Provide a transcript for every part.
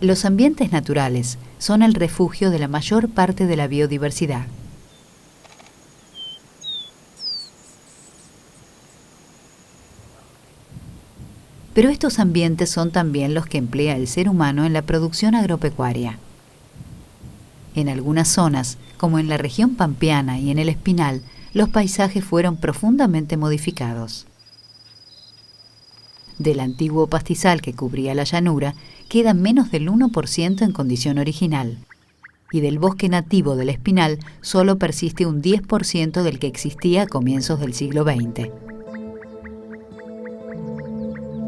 Los ambientes naturales son el refugio de la mayor parte de la biodiversidad. Pero estos ambientes son también los que emplea el ser humano en la producción agropecuaria. En algunas zonas, como en la región pampeana y en el Espinal, los paisajes fueron profundamente modificados. Del antiguo pastizal que cubría la llanura, queda menos del 1% en condición original, y del bosque nativo del Espinal solo persiste un 10% del que existía a comienzos del siglo XX.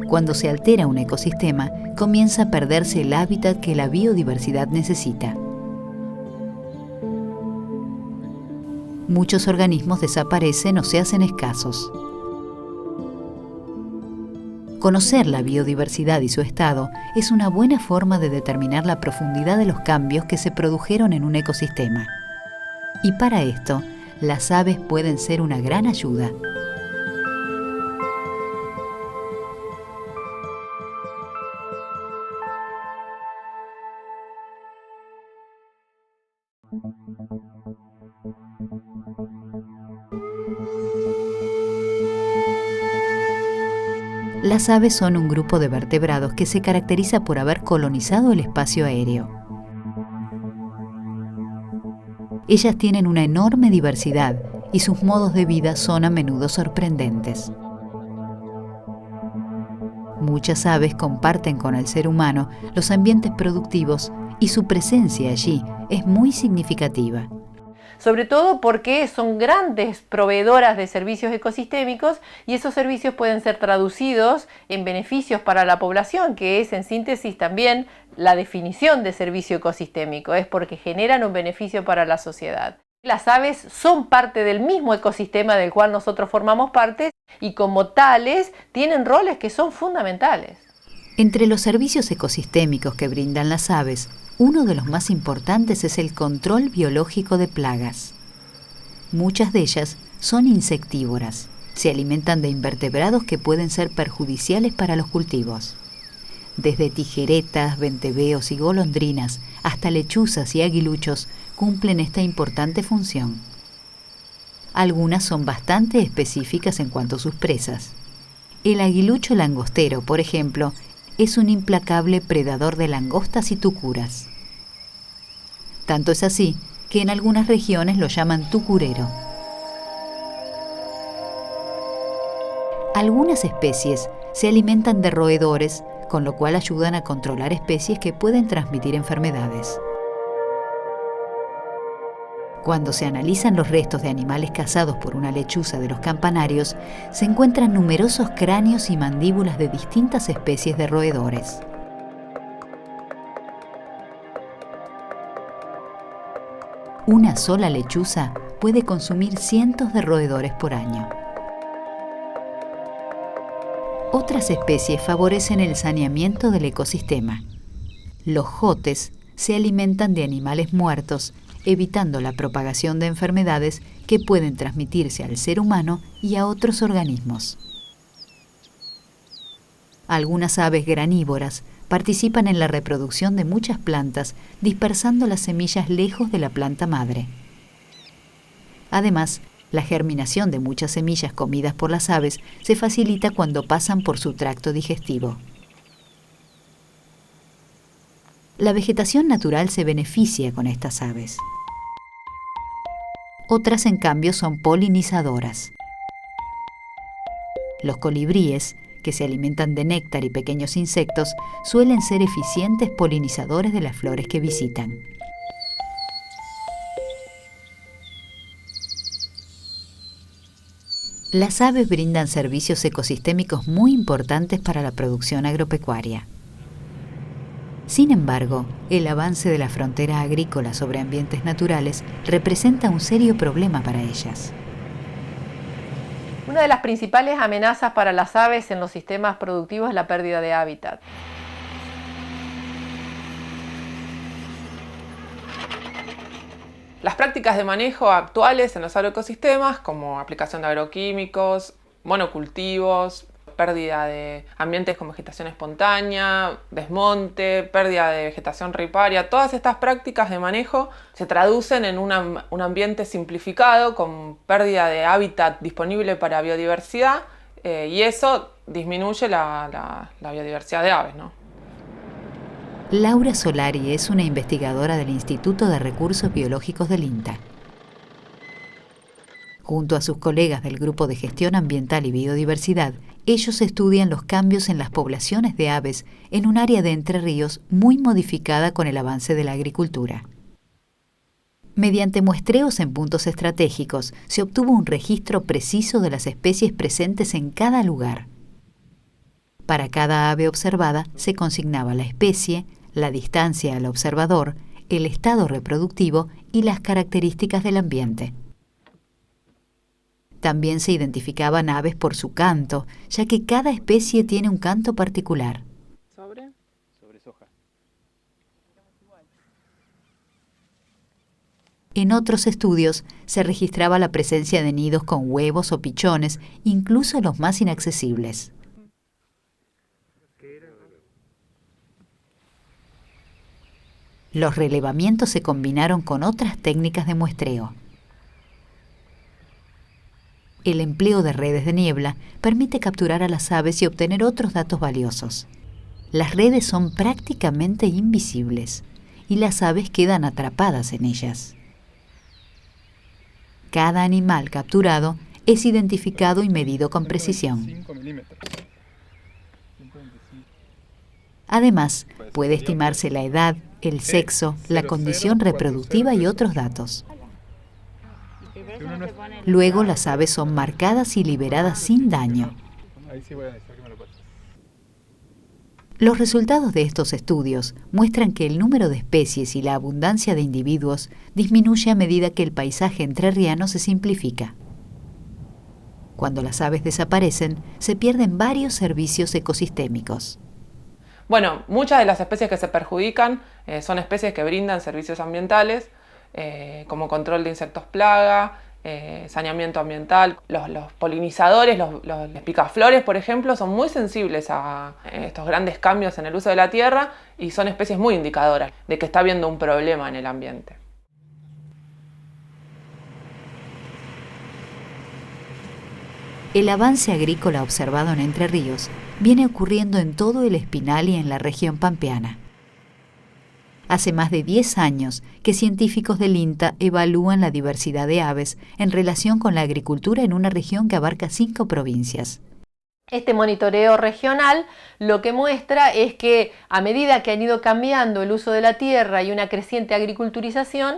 Cuando se altera un ecosistema, comienza a perderse el hábitat que la biodiversidad necesita. Muchos organismos desaparecen o se hacen escasos. Conocer la biodiversidad y su estado es una buena forma de determinar la profundidad de los cambios que se produjeron en un ecosistema. Y para esto, las aves pueden ser una gran ayuda. Las aves son un grupo de vertebrados que se caracteriza por haber colonizado el espacio aéreo. Ellas tienen una enorme diversidad y sus modos de vida son a menudo sorprendentes. Muchas aves comparten con el ser humano los ambientes productivos y su presencia allí es muy significativa. Sobre todo porque son grandes proveedoras de servicios ecosistémicos y esos servicios pueden ser traducidos en beneficios para la población, que es en síntesis también la definición de servicio ecosistémico, es porque generan un beneficio para la sociedad. Las aves son parte del mismo ecosistema del cual nosotros formamos parte y como tales tienen roles que son fundamentales. Entre los servicios ecosistémicos que brindan las aves, uno de los más importantes es el control biológico de plagas. Muchas de ellas son insectívoras. Se alimentan de invertebrados que pueden ser perjudiciales para los cultivos. Desde tijeretas, venteveos y golondrinas hasta lechuzas y aguiluchos cumplen esta importante función. Algunas son bastante específicas en cuanto a sus presas. El aguilucho langostero, por ejemplo, es un implacable predador de langostas y tucuras. Tanto es así que en algunas regiones lo llaman tucurero. Algunas especies se alimentan de roedores, con lo cual ayudan a controlar especies que pueden transmitir enfermedades. Cuando se analizan los restos de animales cazados por una lechuza de los campanarios, se encuentran numerosos cráneos y mandíbulas de distintas especies de roedores. Una sola lechuza puede consumir cientos de roedores por año. Otras especies favorecen el saneamiento del ecosistema. Los jotes se alimentan de animales muertos, evitando la propagación de enfermedades que pueden transmitirse al ser humano y a otros organismos. Algunas aves granívoras participan en la reproducción de muchas plantas, dispersando las semillas lejos de la planta madre. Además, la germinación de muchas semillas comidas por las aves se facilita cuando pasan por su tracto digestivo. La vegetación natural se beneficia con estas aves. Otras, en cambio, son polinizadoras. Los colibríes, que se alimentan de néctar y pequeños insectos, suelen ser eficientes polinizadores de las flores que visitan. Las aves brindan servicios ecosistémicos muy importantes para la producción agropecuaria. Sin embargo, el avance de la frontera agrícola sobre ambientes naturales representa un serio problema para ellas. Una de las principales amenazas para las aves en los sistemas productivos es la pérdida de hábitat. Las prácticas de manejo actuales en los agroecosistemas, como aplicación de agroquímicos, monocultivos, pérdida de ambientes con vegetación espontánea, desmonte, pérdida de vegetación riparia. Todas estas prácticas de manejo se traducen en un ambiente simplificado con pérdida de hábitat disponible para biodiversidad y eso disminuye la biodiversidad de aves, ¿no? Laura Solari es una investigadora del Instituto de Recursos Biológicos del INTA. Junto a sus colegas del Grupo de Gestión Ambiental y Biodiversidad, ellos estudian los cambios en las poblaciones de aves en un área de Entre Ríos muy modificada con el avance de la agricultura. Mediante muestreos en puntos estratégicos, se obtuvo un registro preciso de las especies presentes en cada lugar. Para cada ave observada se consignaba la especie, la distancia al observador, el estado reproductivo y las características del ambiente. También se identificaban aves por su canto, ya que cada especie tiene un canto particular. Sobre soja. En otros estudios se registraba la presencia de nidos con huevos o pichones, incluso los más inaccesibles. Los relevamientos se combinaron con otras técnicas de muestreo. El empleo de redes de niebla permite capturar a las aves y obtener otros datos valiosos. Las redes son prácticamente invisibles y las aves quedan atrapadas en ellas. Cada animal capturado es identificado y medido con precisión. Además, puede estimarse la edad, el sexo, la condición reproductiva y otros datos. Luego las aves son marcadas y liberadas sin daño. Los resultados de estos estudios muestran que el número de especies y la abundancia de individuos disminuye a medida que el paisaje entrerriano se simplifica. Cuando las aves desaparecen, se pierden varios servicios ecosistémicos. Bueno, muchas de las especies que se perjudican son especies que brindan servicios ambientales, como control de insectos plaga, saneamiento ambiental. Los polinizadores, los picaflores, por ejemplo, son muy sensibles a estos grandes cambios en el uso de la tierra y son especies muy indicadoras de que está habiendo un problema en el ambiente. El avance agrícola observado en Entre Ríos viene ocurriendo en todo el Espinal y en la región pampeana. Hace más de 10 años que científicos del INTA evalúan la diversidad de aves en relación con la agricultura en una región que abarca 5 provincias. Este monitoreo regional lo que muestra es que a medida que han ido cambiando el uso de la tierra y una creciente agriculturización,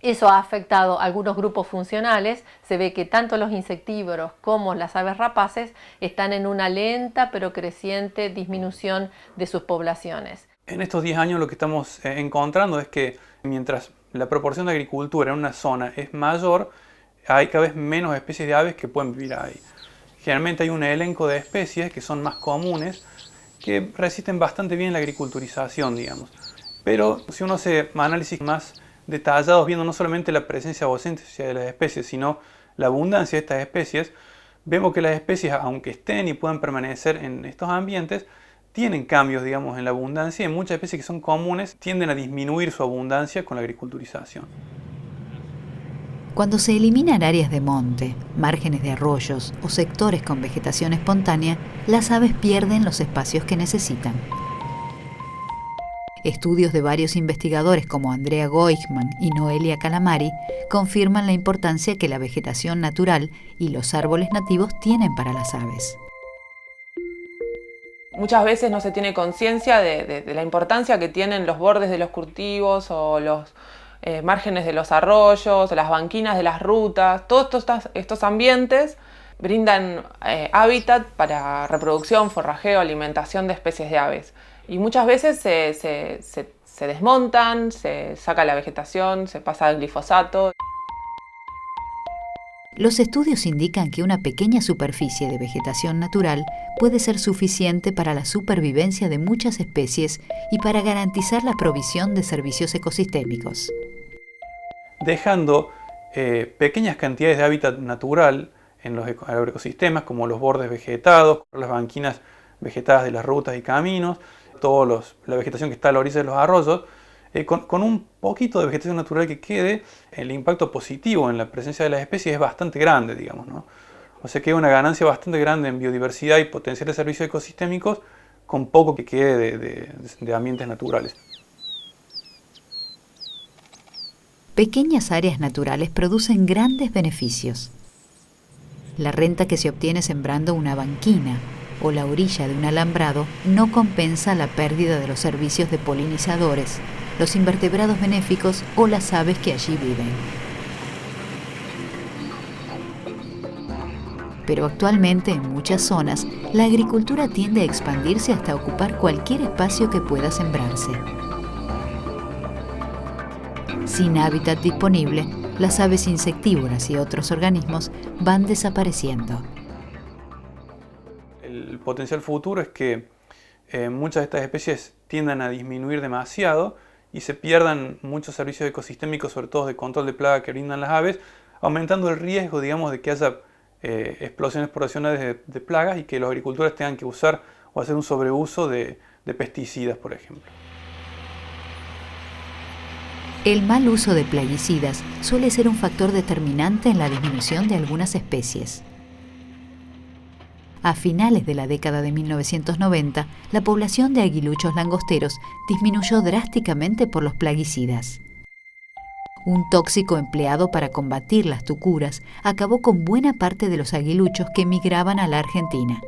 eso ha afectado a algunos grupos funcionales. Se ve que tanto los insectívoros como las aves rapaces están en una lenta pero creciente disminución de sus poblaciones. En estos 10 años lo que estamos encontrando es que mientras la proporción de agricultura en una zona es mayor, hay cada vez menos especies de aves que pueden vivir ahí. Generalmente hay un elenco de especies que son más comunes, que resisten bastante bien la agriculturización, digamos. Pero si uno hace análisis más detallados, viendo no solamente la presencia o ausencia de las especies, sino la abundancia de estas especies, vemos que las especies, aunque estén y puedan permanecer en estos ambientes, tienen cambios, digamos, en la abundancia, y muchas especies que son comunes tienden a disminuir su abundancia con la agriculturización. Cuando se eliminan áreas de monte, márgenes de arroyos o sectores con vegetación espontánea, las aves pierden los espacios que necesitan. Estudios de varios investigadores como Andrea Goichman y Noelia Calamari confirman la importancia que la vegetación natural y los árboles nativos tienen para las aves. Muchas veces no se tiene conciencia de la importancia que tienen los bordes de los cultivos o los márgenes de los arroyos, las banquinas de las rutas. Todos estos ambientes brindan hábitat para reproducción, forrajeo, alimentación de especies de aves. Y muchas veces se desmontan, se saca la vegetación, se pasa al glifosato. Los estudios indican que una pequeña superficie de vegetación natural puede ser suficiente para la supervivencia de muchas especies y para garantizar la provisión de servicios ecosistémicos. Dejando pequeñas cantidades de hábitat natural en los agroecosistemas, como los bordes vegetados, las banquinas vegetadas de las rutas y caminos, la vegetación que está a la orilla de los arroyos. Con un poquito de vegetación natural que quede, el impacto positivo en la presencia de las especies es bastante grande, digamos, ¿no? O sea que hay una ganancia bastante grande en biodiversidad y potencial de servicios ecosistémicos con poco que quede de ambientes naturales. Pequeñas áreas naturales producen grandes beneficios. La renta que se obtiene sembrando una banquina o la orilla de un alambrado no compensa la pérdida de los servicios de polinizadores, los invertebrados benéficos o las aves que allí viven. Pero actualmente en muchas zonas, la agricultura tiende a expandirse hasta ocupar cualquier espacio que pueda sembrarse. Sin hábitat disponible, las aves insectívoras y otros organismos van desapareciendo. El potencial futuro es que muchas de estas especies tiendan a disminuir demasiado y se pierdan muchos servicios ecosistémicos, sobre todo de control de plaga que brindan las aves, aumentando el riesgo, digamos, de que haya explosiones poblacionales de plagas y que los agricultores tengan que usar o hacer un sobreuso de pesticidas, por ejemplo. El mal uso de plaguicidas suele ser un factor determinante en la disminución de algunas especies. A finales de la década de 1990, la población de aguiluchos langosteros disminuyó drásticamente por los plaguicidas. Un tóxico empleado para combatir las tucuras acabó con buena parte de los aguiluchos que migraban a la Argentina.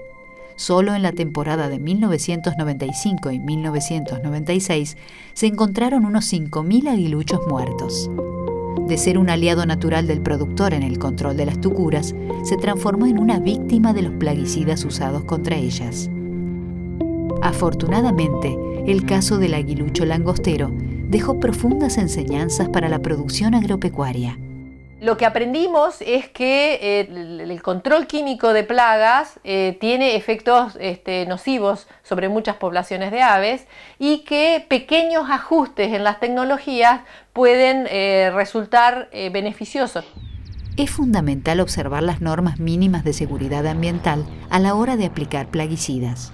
Solo en la temporada de 1995 y 1996 se encontraron unos 5.000 aguiluchos muertos. De ser un aliado natural del productor en el control de las tucuras, se transformó en una víctima de los plaguicidas usados contra ellas. Afortunadamente, el caso del aguilucho langostero dejó profundas enseñanzas para la producción agropecuaria. Lo que aprendimos es que el control químico de plagas tiene efectos nocivos sobre muchas poblaciones de aves y que pequeños ajustes en las tecnologías pueden resultar beneficiosos. Es fundamental observar las normas mínimas de seguridad ambiental a la hora de aplicar plaguicidas.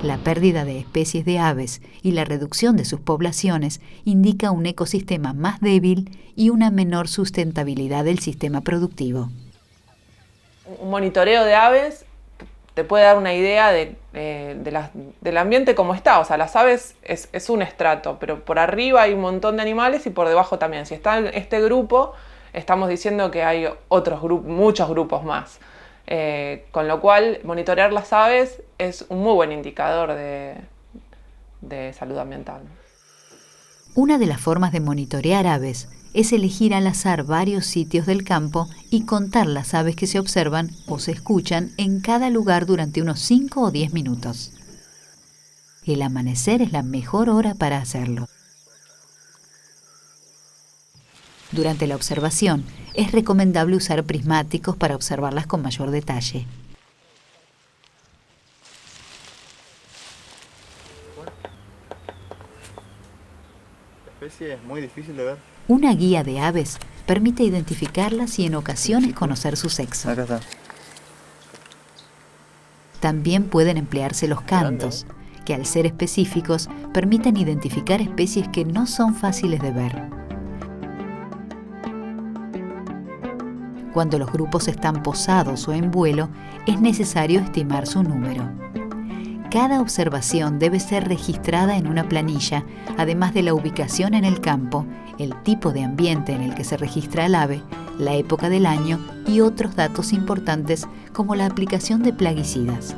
La pérdida de especies de aves y la reducción de sus poblaciones indica un ecosistema más débil y una menor sustentabilidad del sistema productivo. Un monitoreo de aves te puede dar una idea del ambiente como está. O sea, las aves es un estrato, pero por arriba hay un montón de animales y por debajo también. Si está en este grupo, estamos diciendo que hay muchos grupos más. Con lo cual, monitorear las aves es un muy buen indicador de salud ambiental. Una de las formas de monitorear aves es elegir al azar varios sitios del campo y contar las aves que se observan o se escuchan en cada lugar durante unos 5 o 10 minutos. El amanecer es la mejor hora para hacerlo. Durante la observación, es recomendable usar prismáticos para observarlas con mayor detalle. La especie es muy difícil de ver. Una guía de aves permite identificarlas y en ocasiones conocer su sexo. Acá está. También pueden emplearse los cantos, que al ser específicos permiten identificar especies que no son fáciles de ver. Cuando los grupos están posados o en vuelo, es necesario estimar su número. Cada observación debe ser registrada en una planilla, además de la ubicación en el campo, el tipo de ambiente en el que se registra el ave, la época del año y otros datos importantes como la aplicación de plaguicidas.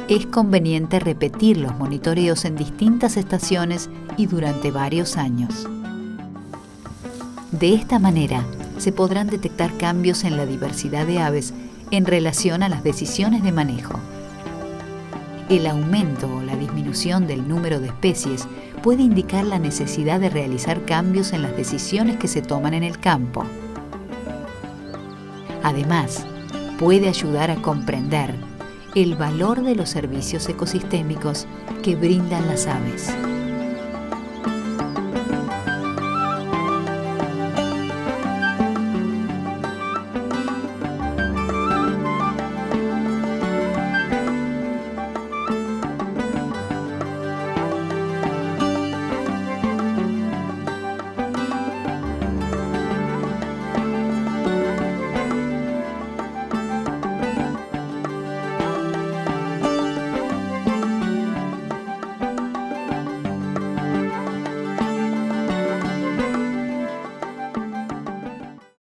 Es conveniente repetir los monitoreos en distintas estaciones y durante varios años. De esta manera, se podrán detectar cambios en la diversidad de aves en relación a las decisiones de manejo. El aumento o la disminución del número de especies puede indicar la necesidad de realizar cambios en las decisiones que se toman en el campo. Además, puede ayudar a comprender el valor de los servicios ecosistémicos que brindan las aves.